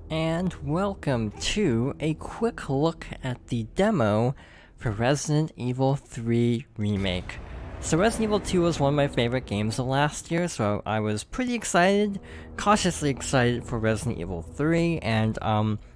And welcome to a quick look at the demo for Resident Evil 3 Remake. So Resident Evil 2 was one of my favorite games of last year, so I was pretty excited, cautiously excited for Resident Evil 3, and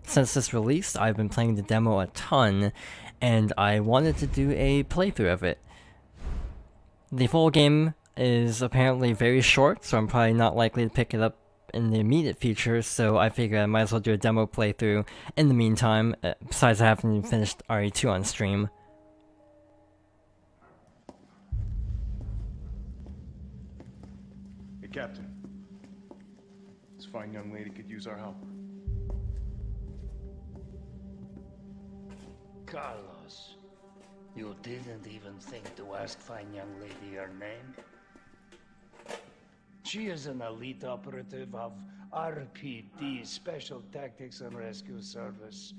since this released, I've been playing the demo a ton, and I wanted to do a playthrough of it. The full game is apparently very short, so I'm probably not likely to pick it up in the immediate future, so I figured I might as well do a demo playthrough in the meantime, besides I haven't even finished RE2 on stream. Hey, Captain. This fine young lady could use our help. Carlos, you didn't even think to ask fine young lady her name? She is an elite operative of RPD, Special Tactics and Rescue Service.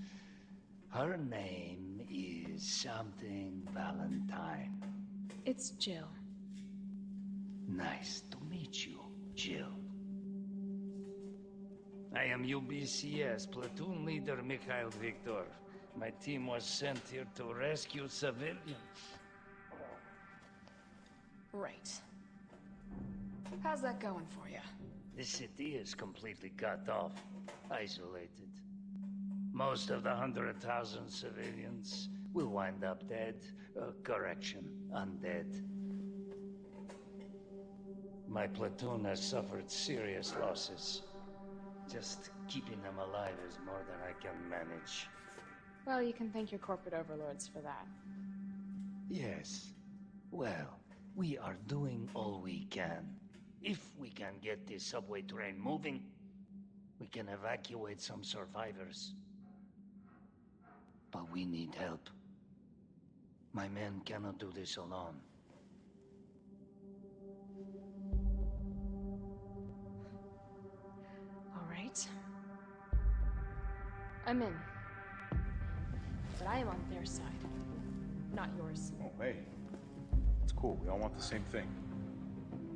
Her name is something Valentine. It's Jill. Nice to meet you, Jill. I am UBCS Platoon Leader Mikhail Viktor. My team was sent here to rescue civilians. Right. How's that going for you? The city is completely cut off, isolated. Most of the 100,000 civilians will wind up dead. Correction, undead. My platoon has suffered serious losses. Just keeping them alive is more than I can manage. Well, you can thank your corporate overlords for that. Yes. Well, we are doing all we can. If we can get this subway train moving, we can evacuate some survivors. But we need help. My men cannot do this alone. All right. I'm in. But I am on their side, not yours. Oh, hey. It's cool. We all want the same thing.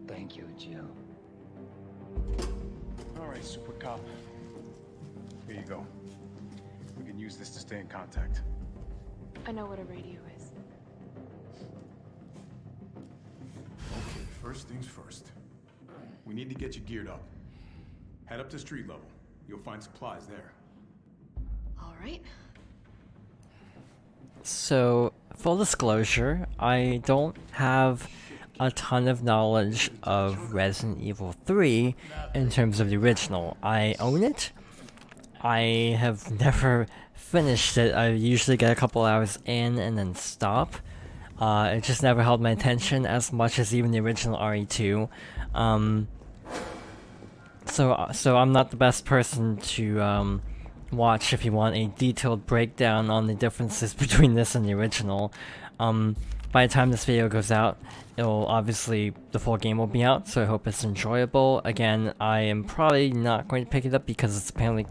Thank you, Jill. All right, Super Cop. Here you go. We can use this to stay in contact. I know what a radio is. Okay, first things first. We need to get you geared up. Head up to street level. You'll find supplies there. All right. So, full disclosure, I don't have a ton of knowledge of Resident Evil 3 in terms of the original. I own it. I have never finished it. I usually get a couple hours in and then stop. It just never held my attention as much as even the original RE2. So I'm not the best person to watch if you want a detailed breakdown on the differences between this and the original. By the time this video goes out, the full game will be out, so I hope it's enjoyable. Again, I am probably not going to pick it up because it's apparently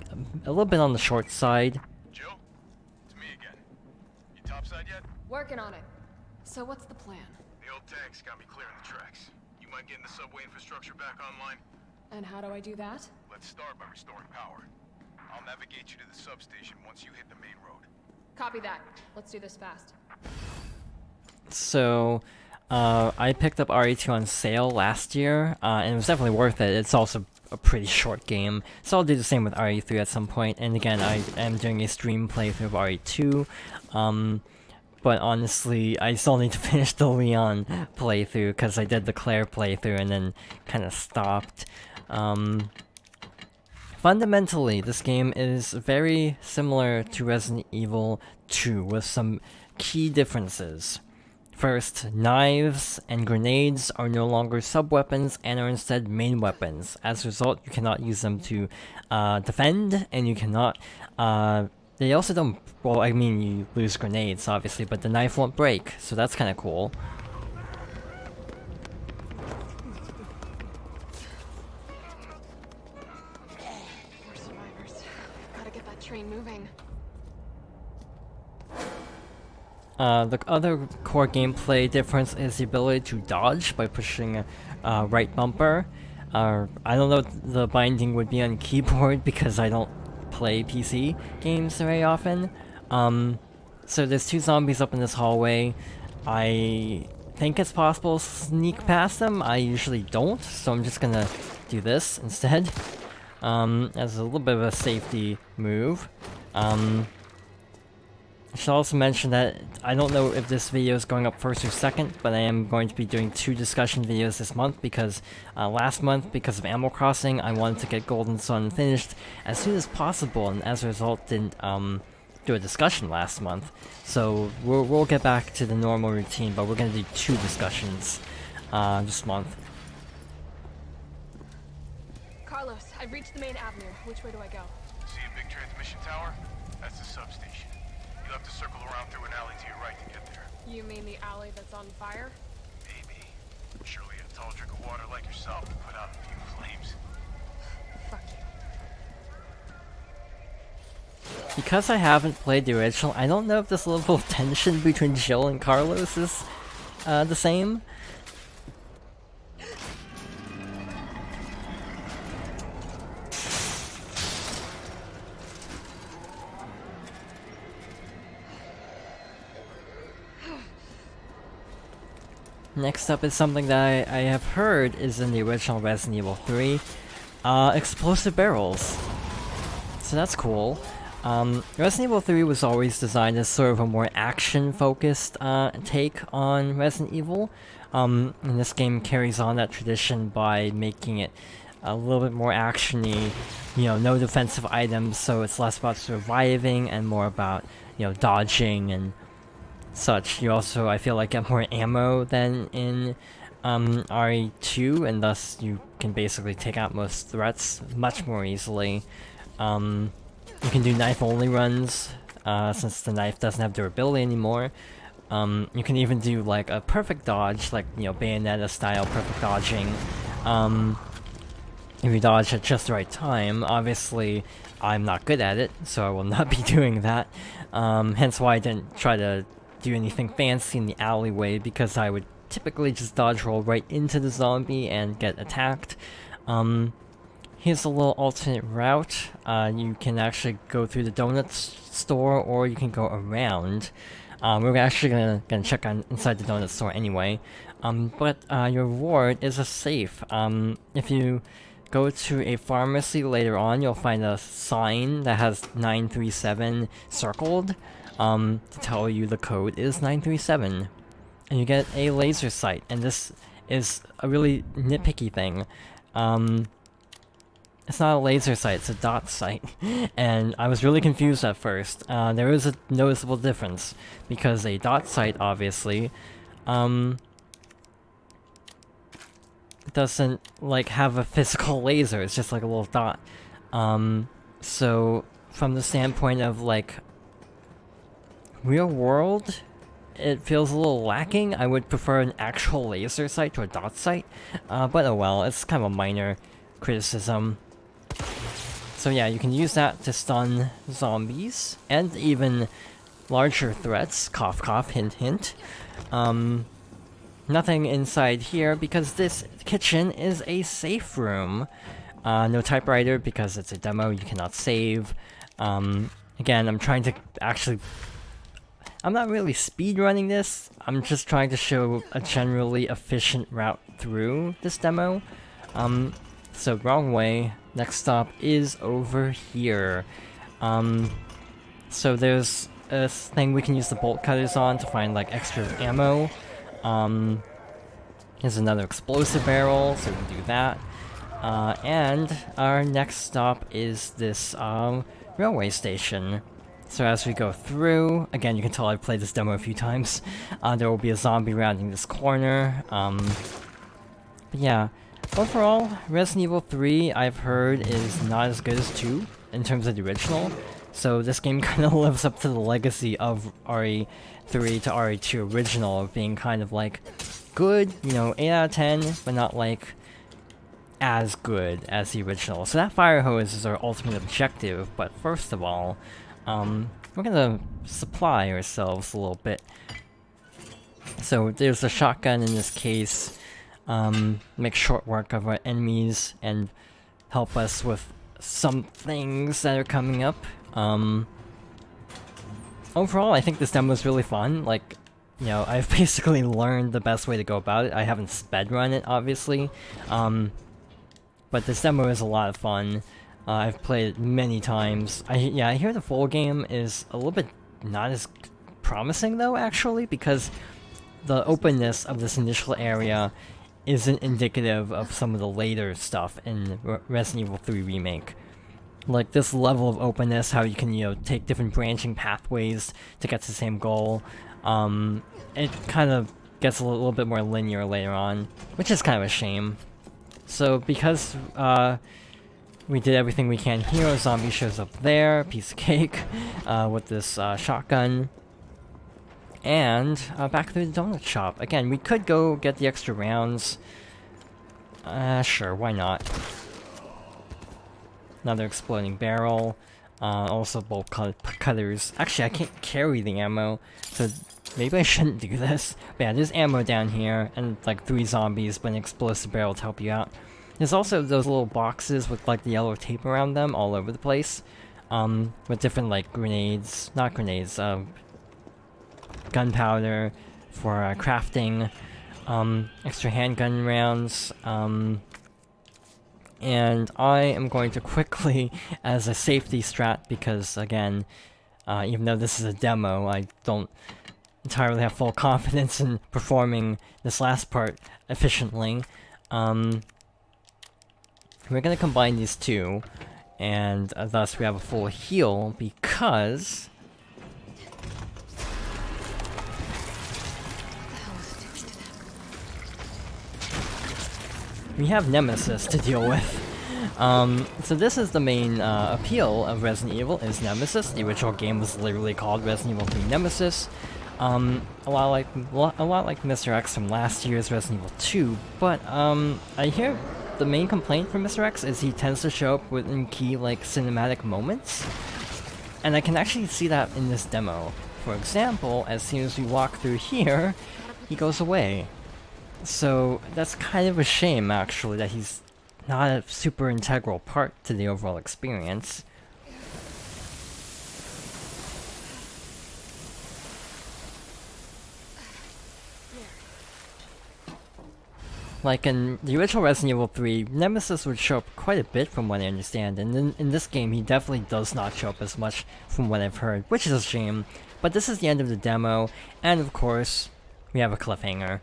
a little bit on the short side. Jill? It's me again. You topside yet? Working on it. So what's the plan? The old tanks got me clearing the tracks. You mind getting the subway infrastructure back online? And how do I do that? Let's start by restoring power. I'll navigate you to the substation once you hit the main road. Copy that. Let's do this fast. So, I picked up RE2 on sale last year, and it was definitely worth it. It's also a pretty short game, so I'll do the same with RE3 at some point. And again, I am doing a stream playthrough of RE2, but honestly, I still need to finish the Leon playthrough, because I did the Claire playthrough and then kind of stopped. Fundamentally, this game is very similar to Resident Evil 2, with some key differences. First, knives and grenades are no longer sub-weapons and are instead main weapons. As a result, you cannot use them to defend, and you cannot... they also don't... Well, I mean, you lose grenades, obviously, but the knife won't break, so that's kind of cool. More survivors. Gotta get that train moving. The other core gameplay difference is the ability to dodge by pushing right bumper. I don't know what the binding would be on keyboard because I don't play PC games very often. So there's 2 zombies up in this hallway. I think it's possible to sneak past them. I usually don't, so I'm just gonna do this instead. As a little bit of a safety move. I should also mention that I don't know if this video is going up first or second, but I am going to be doing 2 discussion videos this month because last month, because of Animal Crossing, I wanted to get Golden Sun finished as soon as possible, and as a result didn't do a discussion last month. So we'll get back to the normal routine, but we're going to do 2 discussions this month. Carlos, I've reached the main avenue. Which way do I go? See a big transmission tower? That's the substation. You'll have to circle around through an alley to your right to get there. You mean the alley that's on fire? Maybe. Surely a tall drink of water like yourself to put out a few flames. Fuck you. Because I haven't played the original, I don't know if this level of tension between Jill and Carlos is the same. Next up is something that I have heard is in the original Resident Evil 3. Explosive barrels. So that's cool. Resident Evil 3 was always designed as sort of a more action-focused take on Resident Evil. And this game carries on that tradition by making it a little bit more action-y, you know, no defensive items, so it's less about surviving and more about, you know, dodging and such. You also, I feel like, get more ammo than in RE2, and thus you can basically take out most threats much more easily. You can do knife-only runs, since the knife doesn't have durability anymore. You can even do, like, a perfect dodge, like, you know, Bayonetta-style perfect dodging. If you dodge at just the right time. Obviously, I'm not good at it, so I will not be doing that. Hence why I didn't try to do anything fancy in the alleyway, because I would typically just dodge roll right into the zombie and get attacked. Here's a little alternate route. You can actually go through the donut store, or you can go around. We're actually gonna check on inside the donut store anyway. But your reward is a safe. If you go to a pharmacy later on, you'll find a sign that has 937 circled. To tell you the code is 937. And you get a laser sight, and this is a really nitpicky thing. It's not a laser sight, it's a dot sight. And I was really confused at first. There is a noticeable difference, because a dot sight, obviously, doesn't, like, have a physical laser, it's just like a little dot. So, from the standpoint of, like, real world, it feels a little lacking. I would prefer an actual laser sight to a dot sight, but oh well, it's kind of a minor criticism. So yeah, you can use that to stun zombies, and even larger threats, cough cough, hint hint. Nothing inside here, because this kitchen is a safe room. No typewriter, because it's a demo, you cannot save. Again, I'm trying to actually... I'm not really speedrunning this, I'm just trying to show a generally efficient route through this demo. So wrong way. Next stop is over here. So there's a thing we can use the bolt cutters on to find, like, extra ammo. Here's another explosive barrel, so we can do that. And our next stop is this railway station. So as we go through, again, you can tell I've played this demo a few times, there will be a zombie rounding this corner. But yeah, overall, Resident Evil 3, I've heard, is not as good as 2 in terms of the original. So this game kind of lives up to the legacy of RE3 to RE2 original, of being kind of like good, you know, 8 out of 10, but not like as good as the original. So that fire hose is our ultimate objective, but first of all, we're gonna supply ourselves a little bit. So there's a shotgun in this case, make short work of our enemies and help us with some things that are coming up. Overall, I think this demo is really fun. Like, you know, I've basically learned the best way to go about it. I haven't sped-run it, obviously. But this demo is a lot of fun. I've played it many times. I hear the full game is a little bit not as promising, though, actually, because the openness of this initial area isn't indicative of some of the later stuff in Resident Evil 3 Remake. Like, this level of openness, how you can, you know, take different branching pathways to get to the same goal, it kind of gets a little bit more linear later on, which is kind of a shame. So, because, we did everything we can here, a zombie shows up there, piece of cake, with this, shotgun. And, back through the donut shop. Again, we could go get the extra rounds. Sure, why not? Another exploding barrel. Also bolt cutters. Actually, I can't carry the ammo, so maybe I shouldn't do this. But yeah, there's ammo down here, and like 3 zombies, but an explosive barrel to help you out. There's also those little boxes with like the yellow tape around them all over the place. With different like grenades, not grenades, gunpowder for crafting, extra handgun rounds, and I am going to quickly, as a safety strat, because again, even though this is a demo, I don't entirely have full confidence in performing this last part efficiently. We're gonna combine these two, and thus we have a full heal, because we have Nemesis to deal with. So this is the main appeal of Resident Evil, is Nemesis. The original game was literally called Resident Evil 3 Nemesis. A lot like Mr. X from last year's Resident Evil 2, but I hear the main complaint from Mr. X is he tends to show up within key like cinematic moments, and I can actually see that in this demo. For example, as soon as we walk through here, he goes away. So that's kind of a shame, actually, that he's not a super integral part to the overall experience. Like in the original Resident Evil 3, Nemesis would show up quite a bit from what I understand, and in this game he definitely does not show up as much from what I've heard, which is a shame. But this is the end of the demo, and of course, we have a cliffhanger.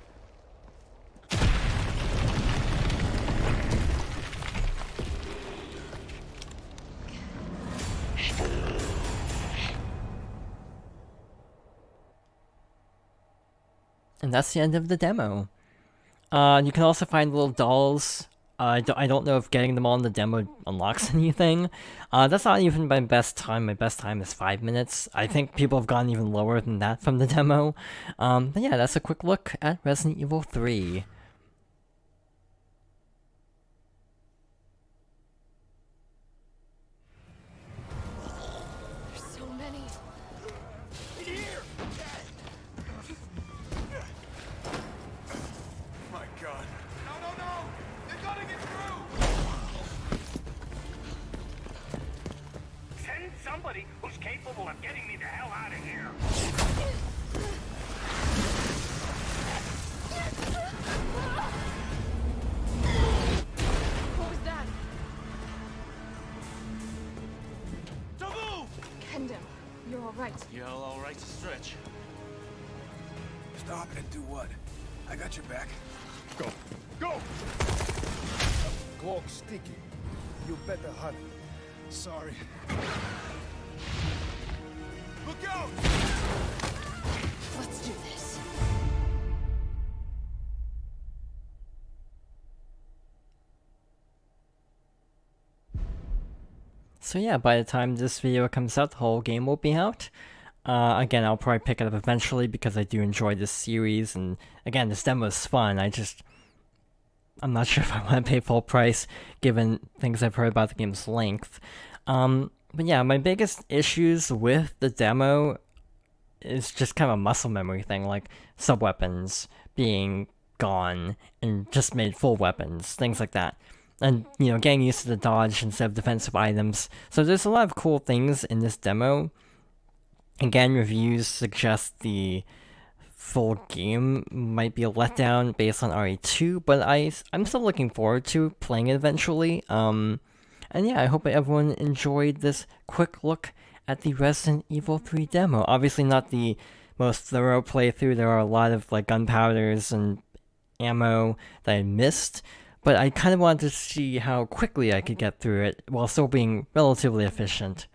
And that's the end of the demo. You can also find little dolls. I don't know if getting them all in the demo unlocks anything. That's not even my best time. My best time is 5 minutes. I think people have gone even lower than that from the demo. But yeah, that's a quick look at Resident Evil 3. Somebody who's capable of getting me the hell out of here. What was that? Tavu! Kendall, you're all right. You're all right to stretch. Stop and do what? I got your back. Go. Go! Cloak sticky. You better hurry. Sorry. Look out! Let's do this. So yeah, by the time this video comes out, the whole game will be out. Again, I'll probably pick it up eventually because I do enjoy this series, and again, this demo is fun. I'm not sure if I want to pay full price, given things I've heard about the game's length. But yeah, my biggest issues with the demo is just kind of a muscle memory thing, like sub-weapons being gone and just made full weapons, things like that. and getting used to the dodge instead of defensive items. So there's a lot of cool things in this demo. Again, reviews suggest the full game might be a letdown based on RE2, but I'm still looking forward to playing it eventually. And yeah, I hope everyone enjoyed this quick look at the Resident Evil 3 demo. Obviously not the most thorough playthrough. There are a lot of like gunpowders and ammo that I missed, but I kind of wanted to see how quickly I could get through it while still being relatively efficient.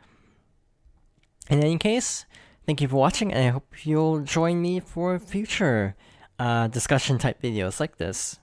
In any case, thank you for watching, and I hope you'll join me for future discussion type videos like this.